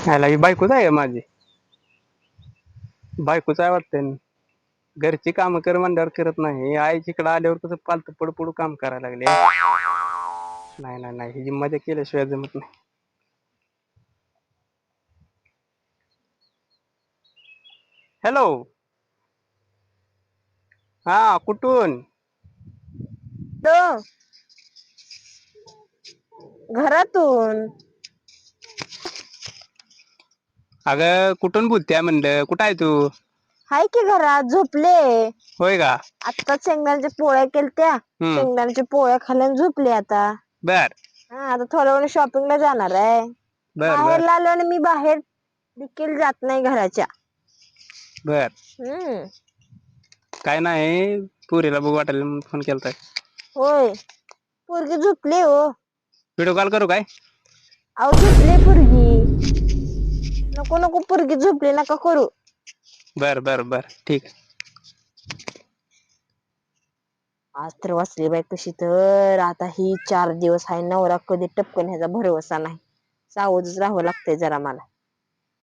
ह्याला ही बायकोच आहे का माझी? बायकोच आहे वाटतं ना. घरची कामं कर म्हणल्यावर करत नाही, आईच्या इकडे आल्यावर कसं पालत पडपडू काम करायला लागले. नाही नाही नाही, ही मजा केल्याशिवाय जमत नाही. हॅलो. हा, कुठून? तो घरातून. अगं कुठून बोलतेय म्हणलं, कुठं आहे तू? हाय की घरात झोपले. होय का? आत्ताच शेंगदाण्याच्या पोळ्या केलत्या. शेंगदाण्याच्या पोळ्या खाल्ल्या आणि झोपले आता. बर हा, आता थोड्या वेळ शॉपिंगला जाणार आहे. बर बर माहेरला आलो आणि मी बाहेर देखील जात नाही घराच्या. बर. हम्म. काय नाही, पुरीला बघू वाटायला म्हणून फोन केलताय. होय, पोरगी झोपली हो. व्हिडिओ कॉल करू काय? अहो झोपली पोरगी. नको नको, पोरगी झोपली नका करू. बर बर बर, ठीक. आज तर वाचली बाई कशी तर. आता ही 4 दिवस आहे, नवरा कधी टपकन ह्याचा भरवसा नाही. सावधच राहावं लागतंय जरा मला.